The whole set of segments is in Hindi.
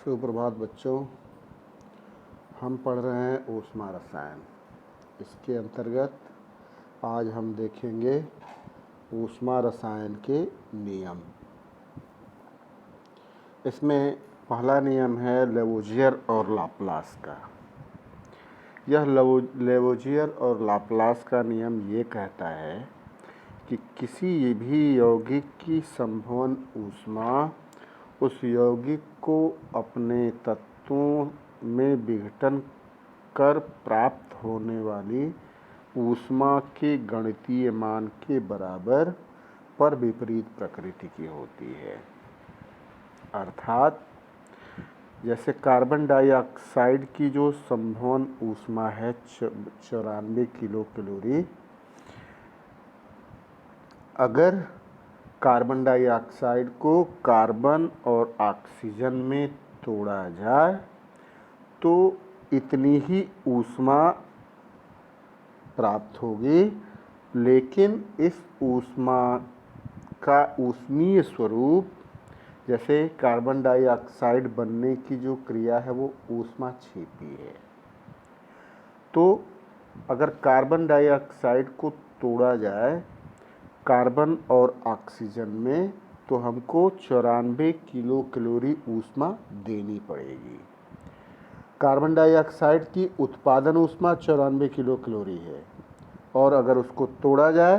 सुप्रभात बच्चों, हम पढ़ रहे हैं ऊष्मा रसायन। इसके अंतर्गत आज हम देखेंगे ऊष्मा रसायन के नियम। इसमें पहला नियम है लेवोजियर और लाप्लास का। यह लेवोजियर और लाप्लास का नियम ये कहता है कि किसी भी यौगिक की संभवन ऊष्मा उस यौगिक को अपने तत्वों में विघटन कर प्राप्त होने वाली ऊष्मा के गणितीय मान के बराबर पर विपरीत प्रकृति की होती है। अर्थात जैसे कार्बन डाइऑक्साइड की जो संभवन ऊष्मा है 94 किलो कैलोरी, अगर कार्बन डाइऑक्साइड को कार्बन और ऑक्सीजन में तोड़ा जाए तो इतनी ही ऊष्मा प्राप्त होगी, लेकिन इस ऊष्मा का ऊष्मीय स्वरूप, जैसे कार्बन डाइऑक्साइड बनने की जो क्रिया है वो ऊष्माक्षेपी है। तो अगर कार्बन डाइऑक्साइड को तोड़ा जाए कार्बन और ऑक्सीजन में तो हमको 94 किलो कैलोरी ऊष्मा देनी पड़ेगी। कार्बन डाइऑक्साइड की उत्पादन ऊष्मा 94 किलो कैलोरी है और अगर उसको तोड़ा जाए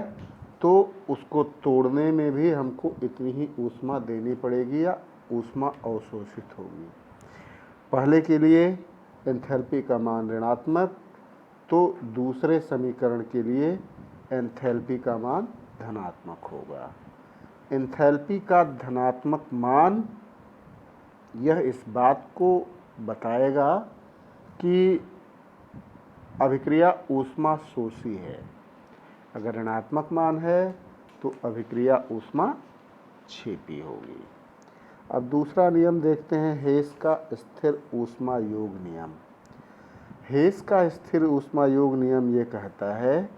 तो उसको तोड़ने में भी हमको इतनी ही ऊष्मा देनी पड़ेगी या ऊष्मा अवशोषित होगी। पहले के लिए एंथैल्पी का मान ऋणात्मक, तो दूसरे समीकरण के लिए एंथैल्पी का मान धनात्मक होगा। एंथैल्पी का धनात्मक मान यह इस बात को बताएगा कि अभिक्रिया ऊष्मा शोषी है। अगर ऋणात्मक मान है तो अभिक्रिया ऊष्मा क्षेपी होगी। अब दूसरा नियम देखते हैं, हेस का स्थिर ऊष्मा योग नियम। हेस का स्थिर ऊष्मा योग नियम ये कहता है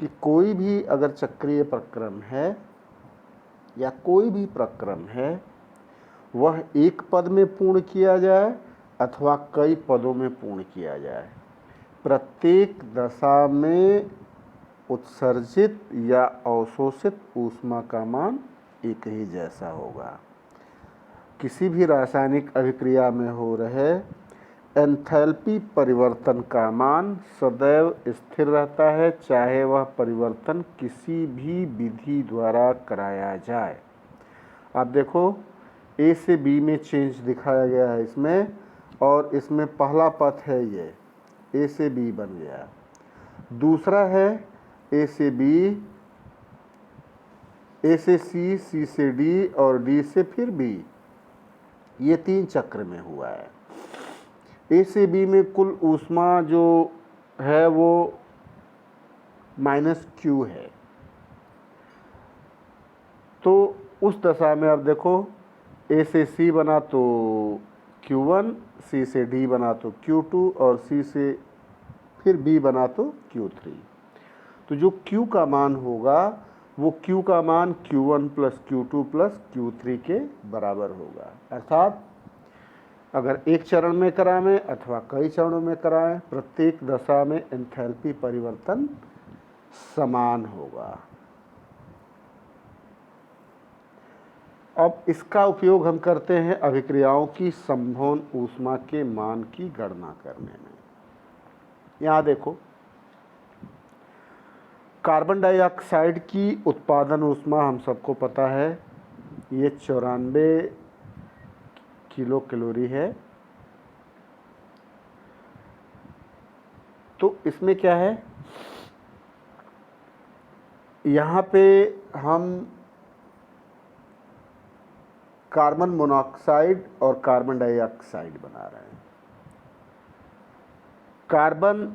कि कोई भी अगर चक्रीय प्रक्रम है या कोई भी प्रक्रम है वह एक पद में पूर्ण किया जाए अथवा कई पदों में पूर्ण किया जाए, प्रत्येक दशा में उत्सर्जित या अवशोषित ऊष्मा का मान एक ही जैसा होगा। किसी भी रासायनिक अभिक्रिया में हो रहे एंथैल्पी परिवर्तन का मान सदैव स्थिर रहता है, चाहे वह परिवर्तन किसी भी विधि द्वारा कराया जाए। आप देखो ए से बी में चेंज दिखाया गया है इसमें, और इसमें पहला पथ है ये ए से बी बन गया, दूसरा है ए से बी, ए से सी, सी से डी और डी से फिर बी। ये 3 चक्र में हुआ है। ए से बी में कुल ऊष्मा जो है वो -Q है। तो उस दशा में अब देखो ए से सी बना तो Q1, सी से डी बना तो Q2 और सी से फिर बी बना तो Q3। तो जो Q का मान होगा वो Q का मान Q1 + Q2 + Q3 के बराबर होगा। अर्थात अगर एक चरण में कराएं अथवा कई चरणों में कराएं, प्रत्येक दशा में एंथैल्पी परिवर्तन समान होगा। अब इसका उपयोग हम करते हैं अभिक्रियाओं की संभवन ऊष्मा के मान की गणना करने में। यहाँ देखो कार्बन डाइऑक्साइड की उत्पादन ऊष्मा हम सबको पता है, ये 94 किलो कैलोरी है। तो इसमें क्या है, यहाँ पे हम कार्बन मोनोऑक्साइड और कार्बन डाइऑक्साइड बना रहे हैं। कार्बन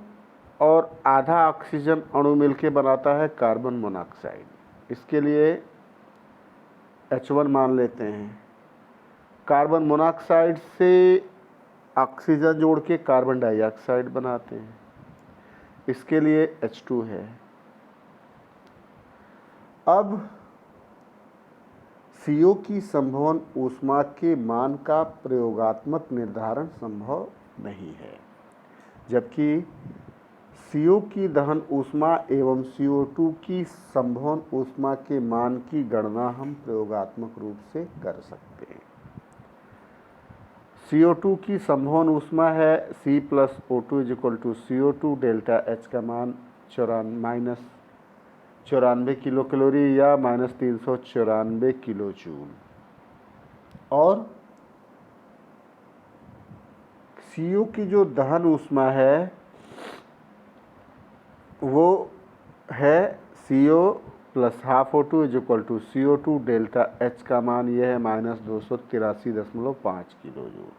और आधा ऑक्सीजन अणु मिलके बनाता है कार्बन मोनोऑक्साइड। इसके लिए H1 मान लेते हैं। कार्बन मोनोऑक्साइड से ऑक्सीजन जोड़ के कार्बन डाइऑक्साइड बनाते हैं, इसके लिए H2 है। अब CO की संभवन ऊष्मा के मान का प्रयोगात्मक निर्धारण संभव नहीं है, जबकि CO की दहन ऊष्मा एवं CO2 की संभवन ऊष्मा के मान की गणना हम प्रयोगात्मक रूप से कर सकते हैं। CO2 की संभवन ऊष्मा है C + O2 = CO2, delta H का मान -94 किलो कैलोरी या -394 किलो जूल, और CO की जो दहन ऊष्मा है वो है CO + ½ O2 = CO2, delta H का मान यह है -283.5 किलो जूल।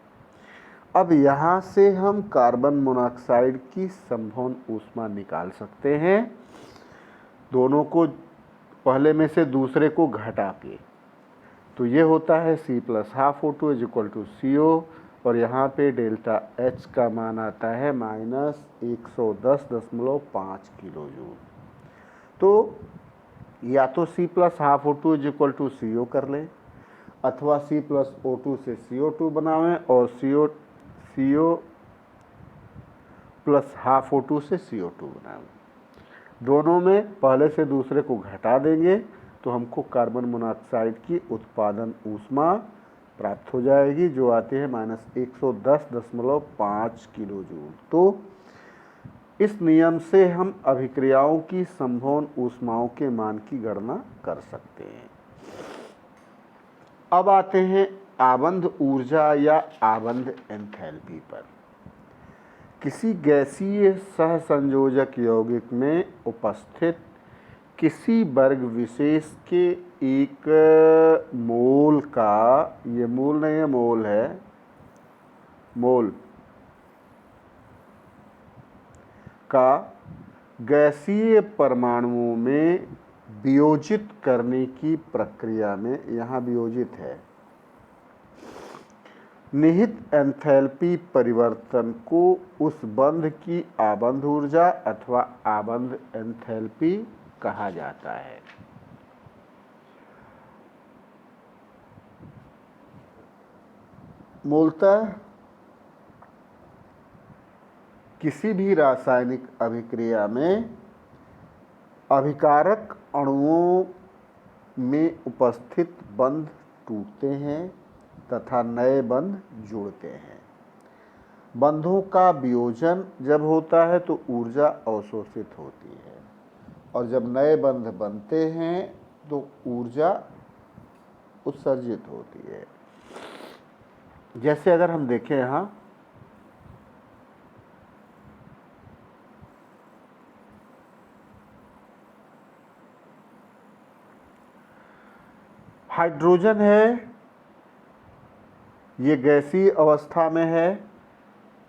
अब यहाँ से हम कार्बन मोनोऑक्साइड की संभवन ऊष्मा निकाल सकते हैं, दोनों को पहले में से दूसरे को घटा के। तो ये होता है C + ½ O2 = CO, और यहाँ पे डेल्टा H का मान आता है -110.5 किलो जूल। तो या तो C + ½ O2 = CO कर लें, अथवा C + O2 से CO2 बनावें और CO + ½ O2 से CO2 बनावें। दोनों में पहले से दूसरे को घटा देंगे तो हमको कार्बन मोनोऑक्साइड की उत्पादन ऊष्मा प्राप्त हो जाएगी, जो आती है -110.5 किलो जूल। तो इस नियम से हम अभिक्रियाओं की संभवन ऊष्माओं के मान की गणना कर सकते हैं। अब आते हैं आबंध ऊर्जा या आबंध एंथैल्पी पर। किसी गैसीय सहसंयोजक यौगिक में उपस्थित किसी वर्ग विशेष के एक मोल का, ये मोल नहीं है, मोल है, मोल का गैसीय परमाणुओं में वियोजित करने की प्रक्रिया में, यहाँ वियोजित है, निहित एंथैल्पी परिवर्तन को उस बंध की आबंध ऊर्जा अथवा आबंध एंथैल्पी कहा जाता है। मूलतः किसी भी रासायनिक अभिक्रिया में अभिकारक अणुओं में उपस्थित बंध टूटते हैं तथा नए बंध जुड़ते हैं। बंधों का वियोजन जब होता है तो ऊर्जा अवशोषित होती है, और जब नए बंध बनते हैं तो ऊर्जा उत्सर्जित होती है। जैसे अगर हम देखें यहाँ हाइड्रोजन है, ये गैसीय अवस्था में है।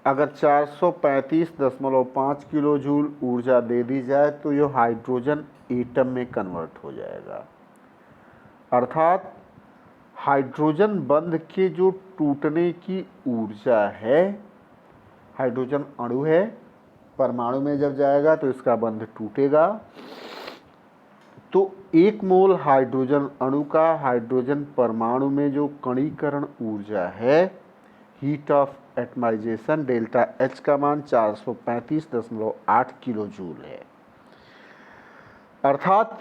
अगर 435.5 किलो जूल ऊर्जा दे दी जाए तो ये हाइड्रोजन एटम में कन्वर्ट हो जाएगा। अर्थात हाइड्रोजन बंध के जो टूटने की ऊर्जा है, हाइड्रोजन अणु है, परमाणु में जब जाएगा तो इसका बंध टूटेगा, तो 1 मोल हाइड्रोजन अणु का हाइड्रोजन परमाणु में जो कणीकरण ऊर्जा है, heat of atomization, delta H का मान 435.8 किलो जूल है। अर्थात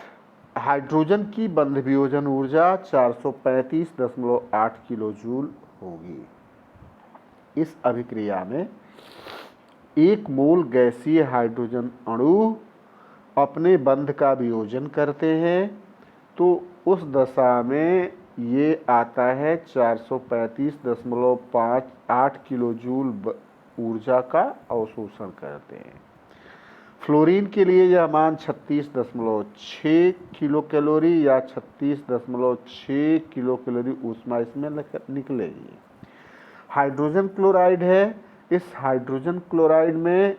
हाइड्रोजन की बंध वियोजन ऊर्जा 435.8 किलो जूल होगी। इस अभिक्रिया में 1 मोल गैसीय हाइड्रोजन अणु अपने बंध का वियोजन करते हैं, तो उस दशा में ये आता है 435.8 किलो जूल ऊर्जा का अवशोषण करते हैं। फ्लोरीन के लिए यह मान 36.6 किलो कैलोरी या 36.6 किलो कैलोरी ऊष्मा इसमें निकलेगी। हाइड्रोजन क्लोराइड है, इस हाइड्रोजन क्लोराइड में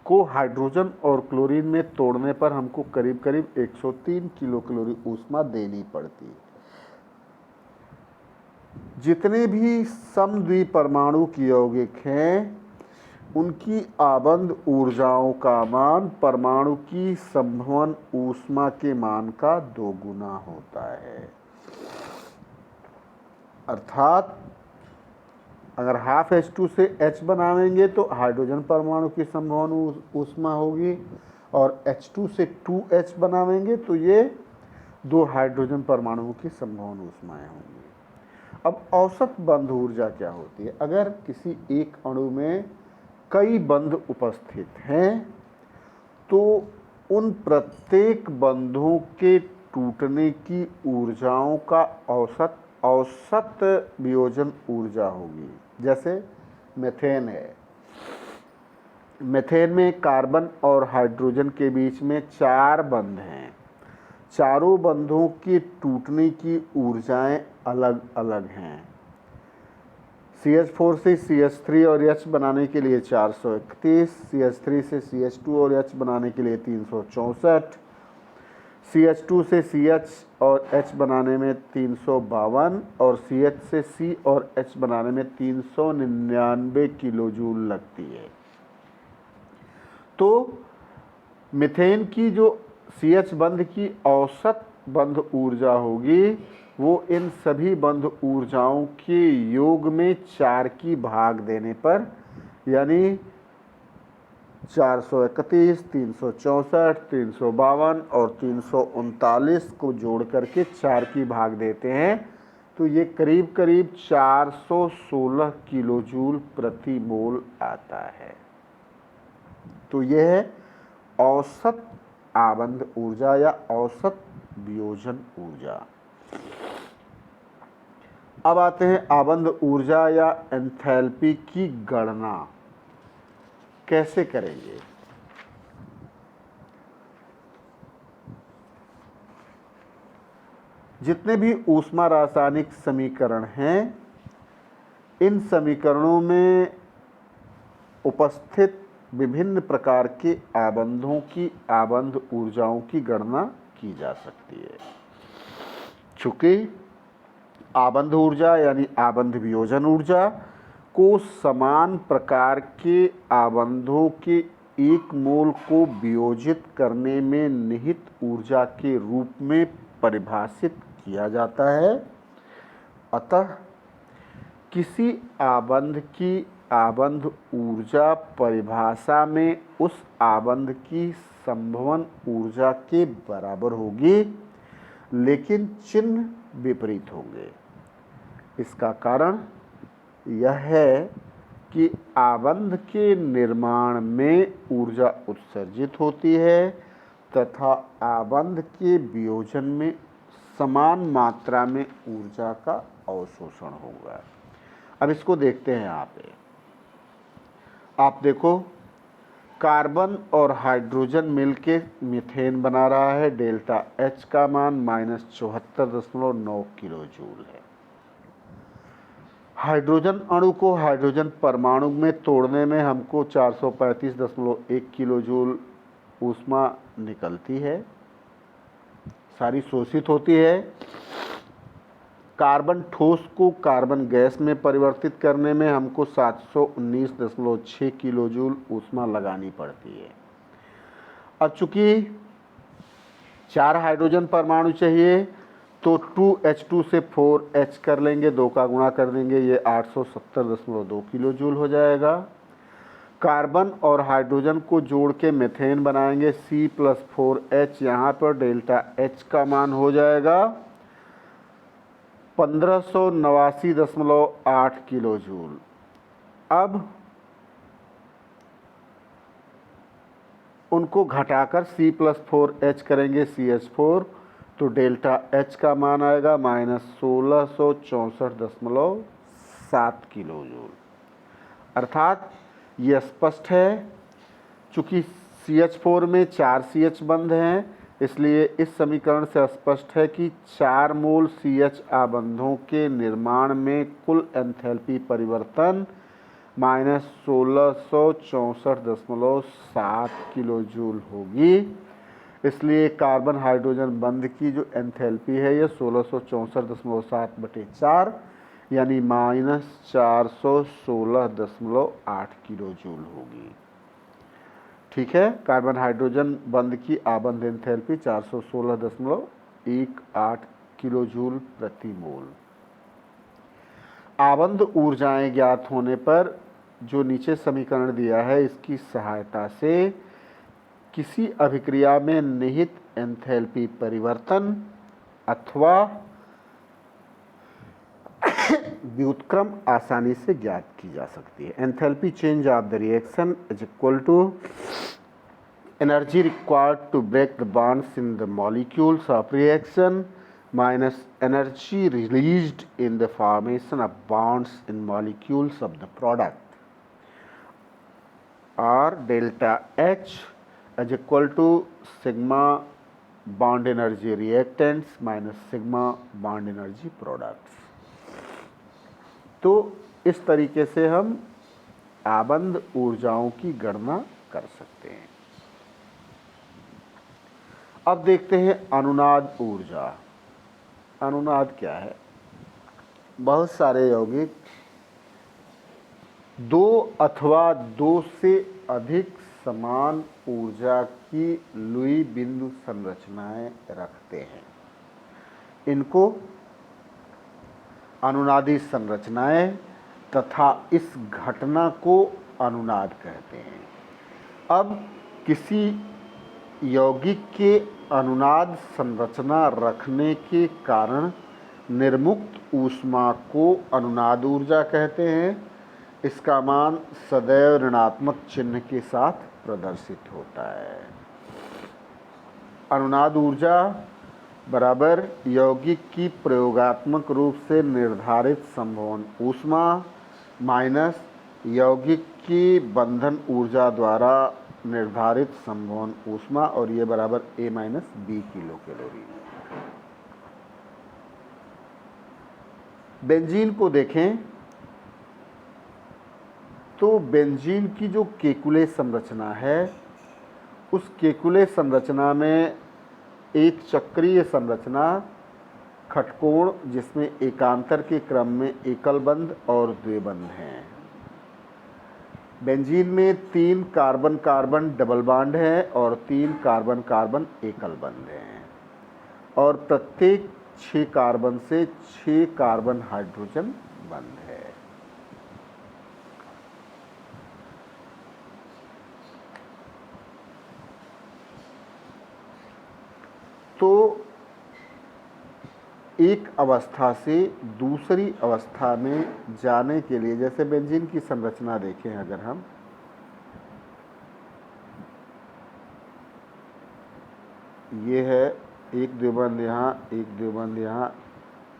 को हाइड्रोजन और क्लोरीन में तोड़ने पर हमको करीब करीब 103 किलो कैलोरी ऊष्मा देनी पड़ती है। जितने भी समद्विपरमाणु की यौगिक हैं, उनकी आबंध ऊर्जाओं का मान परमाणु की संभवन ऊष्मा के मान का 2 गुना होता है। अर्थात अगर हाफ H2 से H बनावेंगे तो हाइड्रोजन परमाणु की संभवन ऊष्मा होगी, और H2 से 2H बनावेंगे तो ये 2 हाइड्रोजन परमाणुओं की संभवन ऊष्माएं होंगी। अब औसत बंध ऊर्जा क्या होती है? अगर किसी एक अणु में कई बंध उपस्थित हैं तो उन प्रत्येक बंधों के टूटने की ऊर्जाओं का औसत वियोजन ऊर्जा होगी। जैसे मीथेन है, मीथेन में कार्बन और हाइड्रोजन के बीच में 4 बंध हैं। चारों बंधों के टूटने की ऊर्जाएं अलग अलग हैं। CH4 से CH3 और H बनाने के लिए 431, CH3 से CH2 और H बनाने के लिए 364, CH2 से CH और H बनाने में 352 और CH से C और H बनाने में 399 किलो जूल लगती है। तो मीथेन की जो CH बंध की औसत बंध ऊर्जा होगी वो इन सभी बंध ऊर्जाओं के योग में 4 की भाग देने पर, यानी 431, 364, 352 और 339 को जोड़ करके 4 की भाग देते हैं तो ये करीब करीब 416 किलो जूल प्रति मोल आता है। तो यह है औसत आबंध ऊर्जा या औसत वियोजन ऊर्जा। अब आते हैं आबंध ऊर्जा या एंथैल्पी की गणना कैसे करेंगे। जितने भी ऊष्मा रासायनिक समीकरण हैं, इन समीकरणों में उपस्थित विभिन्न प्रकार के आबंधों की आबंध ऊर्जाओं की गणना की जा सकती है। चूंकि आबंध ऊर्जा यानी आबंध वियोजन ऊर्जा को समान प्रकार के आबंधों के एक मोल को वियोजित करने में निहित ऊर्जा के रूप में परिभाषित किया जाता है। अतः किसी आबंध की आबंध ऊर्जा परिभाषा में उस आबंध की संभवन ऊर्जा के बराबर होगी, लेकिन चिन्ह विपरीत होंगे। इसका कारण यह है कि आबंध के निर्माण में ऊर्जा उत्सर्जित होती है तथा आबंध के वियोजन में समान मात्रा में ऊर्जा का अवशोषण होगा। अब इसको देखते हैं यहाँ पे। आप देखो, कार्बन और हाइड्रोजन मिलके मीथेन बना रहा है। डेल्टा H का मान -74.9 किलो जूल है। हाइड्रोजन अणु को हाइड्रोजन परमाणु में तोड़ने में हमको 435.1 किलो जूल ऊष्मा निकलती है, सारी शोषित होती है। कार्बन ठोस को कार्बन गैस में परिवर्तित करने में हमको 719.6 किलो जूल ऊष्मा लगानी पड़ती है। अब चूंकि 4 हाइड्रोजन परमाणु चाहिए तो 2H2 से 4H कर लेंगे, 2 का गुणा कर देंगे, ये 870.2 किलो जूल हो जाएगा। कार्बन और हाइड्रोजन को जोड़ के मीथेन बनाएंगे, C+4H। यहाँ पर डेल्टा H का मान हो जाएगा 1589.8 किलो जूल। अब उनको घटाकर C+4H करेंगे, CH4, तो डेल्टा H का मान आएगा -1664.7 किलो जूल। अर्थात ये स्पष्ट है, चूँकि CH4 में 4 CH बंध हैं, इसलिए इस समीकरण से स्पष्ट है कि 4 मोल CH आबंधों के निर्माण में कुल एंथैल्पी परिवर्तन -1664.7 किलो जूल होगी। इसलिए कार्बन हाइड्रोजन बंध की जो एंथैल्पी है ये 1664.7/4 यानी -416.8 किलो जूल होगी। ठीक है, कार्बन हाइड्रोजन बंध की आबंध एंथैल्पी 416.18 किलो जूल प्रति मोल। आबंध ऊर्जाएं ज्ञात होने पर जो नीचे समीकरण दिया है इसकी सहायता से किसी अभिक्रिया में निहित एंथैल्पी परिवर्तन अथवा व्युत्क्रम आसानी से ज्ञात की जा सकती है। Enthalpy change of the reaction is equal to energy required to break the bonds in the molecules of reaction minus energy released in the formation of bonds in molecules of the product, or delta H is equal to sigma bond energy reactants minus sigma bond energy products। तो इस तरीके से हम आबंध ऊर्जाओं की गणना कर सकते हैं। अब देखते हैं अनुनाद ऊर्जा। अनुनाद क्या है? बहुत सारे यौगिक दो अथवा दो से अधिक समान ऊर्जा की लुई बिंदु संरचनाएं रखते हैं। इनको अनुनादी संरचनाएं तथा इस घटना को अनुनाद कहते हैं। अब किसी यौगिक के अनुनाद संरचना रखने के कारण निर्मुक्त ऊष्मा को अनुनाद ऊर्जा कहते हैं। इसका मान सदैव ऋणात्मक चिन्ह के साथ प्रदर्शित होता है। अनुनाद ऊर्जा बराबर यौगिक की प्रयोगात्मक रूप से निर्धारित संभवन ऊष्मा माइनस यौगिक की बंधन ऊर्जा द्वारा निर्धारित संभवन ऊष्मा, और ये बराबर A minus B kilo calorie. Benzene को देखें तो बेंजीन की जो केकुले संरचना है उस केकुले संरचना में एक चक्रीय संरचना खटकोण जिसमें एकांतर के क्रम में एकल बंध और द्विबंध हैं। बेंजीन में 3 कार्बन कार्बन डबल बॉन्ड है और 3 कार्बन कार्बन एकल बंध हैं और प्रत्येक 6 कार्बन से 6 कार्बन हाइड्रोजन बंध है। तो एक अवस्था से दूसरी अवस्था में जाने के लिए, जैसे बेंजीन की संरचना देखें अगर हम, ये है एक द्विबंध यहाँ, एक द्विबंध यहाँ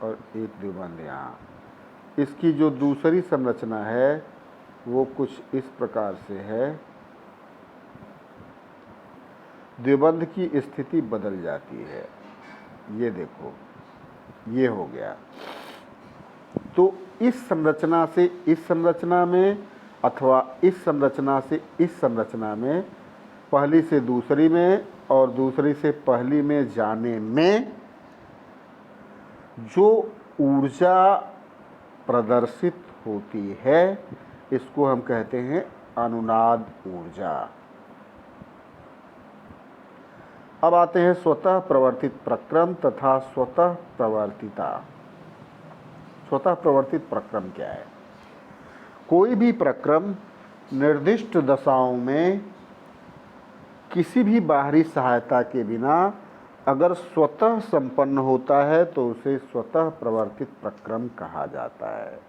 और एक द्विबंध यहाँ। इसकी जो दूसरी संरचना है वो कुछ इस प्रकार से है। द्विबंध की स्थिति बदल जाती है। ये देखो, ये हो गया। तो इस संरचना से इस संरचना में अथवा इस संरचना से इस संरचना में, पहली से दूसरी में और दूसरी से पहली में जाने में जो ऊर्जा प्रदर्शित होती है इसको हम कहते हैं अनुनाद ऊर्जा। अब आते हैं स्वतः प्रवर्तित प्रक्रम तथा स्वतः प्रवर्तिता। स्वतः प्रवर्तित प्रक्रम क्या है? कोई भी प्रक्रम निर्दिष्ट दशाओं में किसी भी बाहरी सहायता के बिना अगर स्वतः संपन्न होता है तो उसे स्वतः प्रवर्तित प्रक्रम कहा जाता है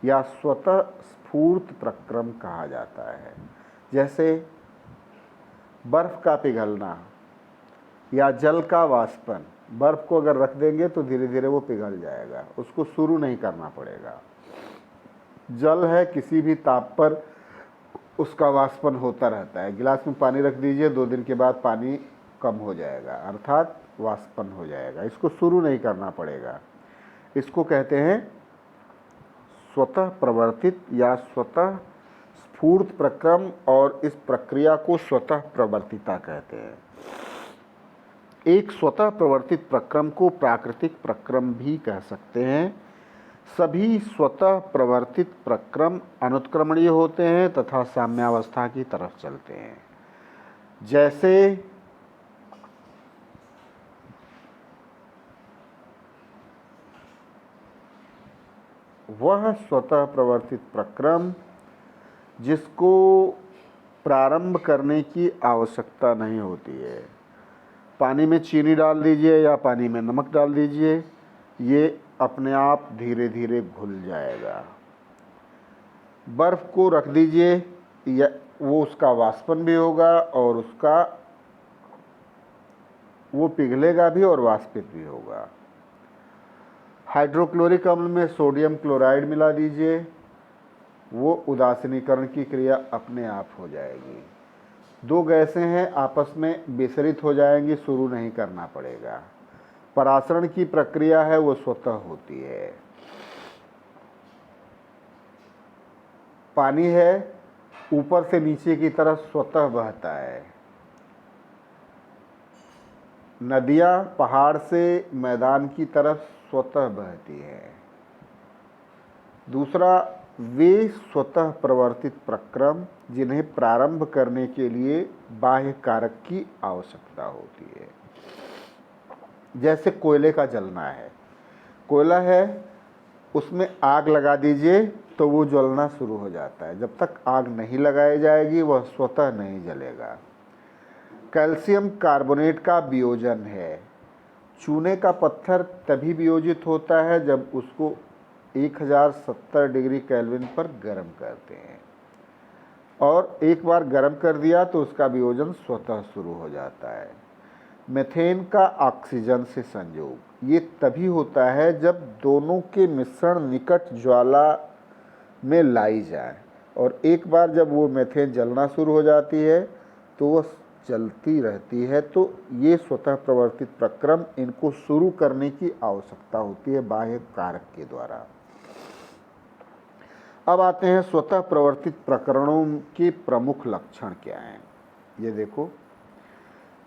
या स्वतः स्फूर्त प्रक्रम कहा जाता है। जैसे बर्फ का पिघलना या जल का वाष्पन। बर्फ को अगर रख देंगे तो धीरे धीरे वो पिघल जाएगा, उसको शुरू नहीं करना पड़ेगा। जल है, किसी भी ताप पर उसका वाष्पन होता रहता है। गिलास में पानी रख दीजिए, 2 दिन के बाद पानी कम हो जाएगा, अर्थात वाष्पन हो जाएगा। इसको शुरू नहीं करना पड़ेगा। इसको कहते हैं स्वतः प्रवर्तित या स्वतः स्फूर्त प्रक्रम, और इस प्रक्रिया को स्वतः प्रवर्तिता कहते हैं। एक स्वतः प्रवर्तित प्रक्रम को प्राकृतिक प्रक्रम भी कह सकते हैं। सभी स्वतः प्रवर्तित प्रक्रम अनुत्क्रमणीय होते हैं तथा साम्यावस्था की तरफ चलते हैं। जैसे वह स्वतः प्रवर्तित प्रक्रम जिसको प्रारंभ करने की आवश्यकता नहीं होती है। पानी में चीनी डाल दीजिए या पानी में नमक डाल दीजिए, ये अपने आप धीरे धीरे घुल जाएगा। बर्फ़ को रख दीजिए, या वो उसका वाष्पन भी होगा और वो पिघलेगा भी और वाष्पित भी होगा। हाइड्रोक्लोरिक अम्ल में सोडियम क्लोराइड मिला दीजिए, वो उदासीनीकरण की क्रिया अपने आप हो जाएगी। दो गैसें हैं, आपस में विसरित हो जाएंगी, शुरू नहीं करना पड़ेगा। परासरण की प्रक्रिया है वो स्वतः होती है। पानी है, ऊपर से नीचे की तरफ स्वतः बहता है। नदियाँ पहाड़ से मैदान की तरफ स्वतः बहती है। दूसरा, वे स्वतः प्रवर्तित प्रक्रम जिन्हें प्रारंभ करने के लिए बाह्य कारक की आवश्यकता होती है। जैसे कोयले का जलना है, कोयला है, उसमें आग लगा दीजिए तो वो जलना शुरू हो जाता है। जब तक आग नहीं लगाई जाएगी वह स्वतः नहीं जलेगा। कैल्शियम कार्बोनेट का वियोजन है। चूने का पत्थर तभी वियोजित होता है जब उसको 1070 डिग्री केल्विन पर गर्म करते हैं, और एक बार गर्म कर दिया तो उसका वियोजन स्वतः शुरू हो जाता है। मीथेन का ऑक्सीजन से संयोग ये तभी होता है जब दोनों के मिश्रण निकट ज्वाला में लाई जाए, और एक बार जब वो मीथेन जलना शुरू हो जाती है तो वह चलती रहती है। तो ये स्वतः प्रवर्तित प्रक्रम, इनको शुरू करने की आवश्यकता होती है बाह्य कारक के द्वारा। अब आते हैं स्वतः प्रवर्तित प्रकरणों के प्रमुख लक्षण क्या हैं। ये देखो,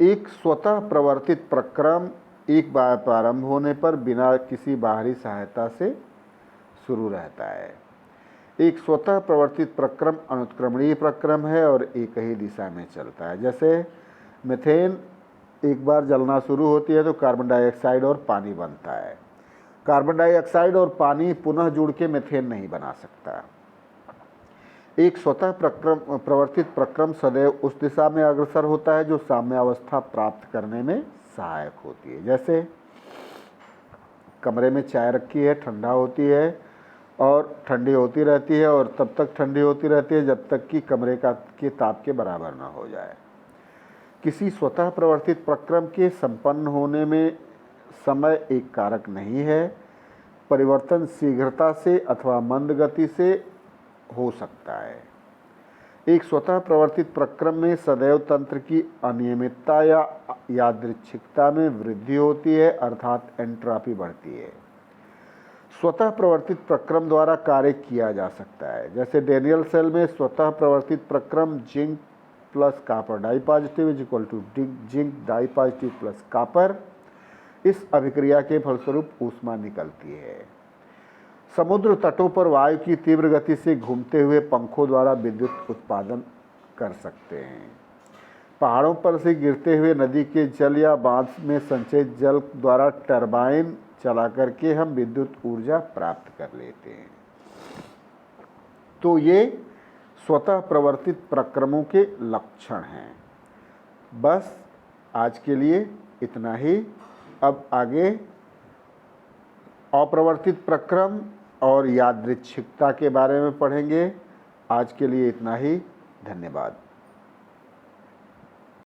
एक स्वतः प्रवर्तित प्रक्रम एक बार प्रारंभ होने पर बिना किसी बाहरी सहायता से शुरू रहता है। एक स्वतः प्रवर्तित प्रक्रम अनुत्क्रमणीय प्रक्रम है और एक ही दिशा में चलता है। जैसे मीथेन एक बार जलना शुरू होती है तो कार्बन डाइऑक्साइड और पानी बनता है। कार्बन डाइऑक्साइड और पानी पुनः जुड़ के मीथेन नहीं बना सकता। एक स्वतः प्रवर्तित प्रक्रम सदैव उस दिशा में अग्रसर होता है जो साम्यावस्था प्राप्त करने में सहायक होती है। जैसे कमरे में चाय रखी है, ठंडा होती है और ठंडी होती रहती है, और तब तक ठंडी होती रहती है जब तक कि कमरे के ताप के बराबर न हो जाए। किसी स्वतः प्रवर्तित प्रक्रम के संपन्न होने में समय एक कारक नहीं है। परिवर्तन शीघ्रता से अथवा मंद गति से हो सकता है। एक स्वतः प्रवर्तित प्रक्रम में सदैव तंत्र की अनियमितता या यादृच्छिकता में वृद्धि होती है, अर्थात एंट्रोपी बढ़ती है। स्वतः प्रवर्तित प्रक्रम द्वारा कार्य किया जा सकता है। जैसे डेनियल सेल में स्वतः प्रवर्तित प्रक्रम zinc plus copper di positive is equal to zinc di positive plus copper. इस अभिक्रिया के फलस्वरूप ऊष्मा निकलती है। समुद्र तटों पर वायु की तीव्र गति से घूमते हुए पंखों द्वारा विद्युत उत्पादन कर सकते हैं। पहाड़ों पर से गिरते हुए नदी के जल या बांध में संचित जल द्वारा टरबाइन चला करके हम विद्युत ऊर्जा प्राप्त कर लेते हैं। तो ये स्वतः प्रवर्तित प्रक्रमों के लक्षण हैं। बस आज के लिए इतना ही। अब आगे अप्रवर्तित प्रक्रम और यादृच्छिकता के बारे में पढ़ेंगे। आज के लिए इतना ही। धन्यवाद।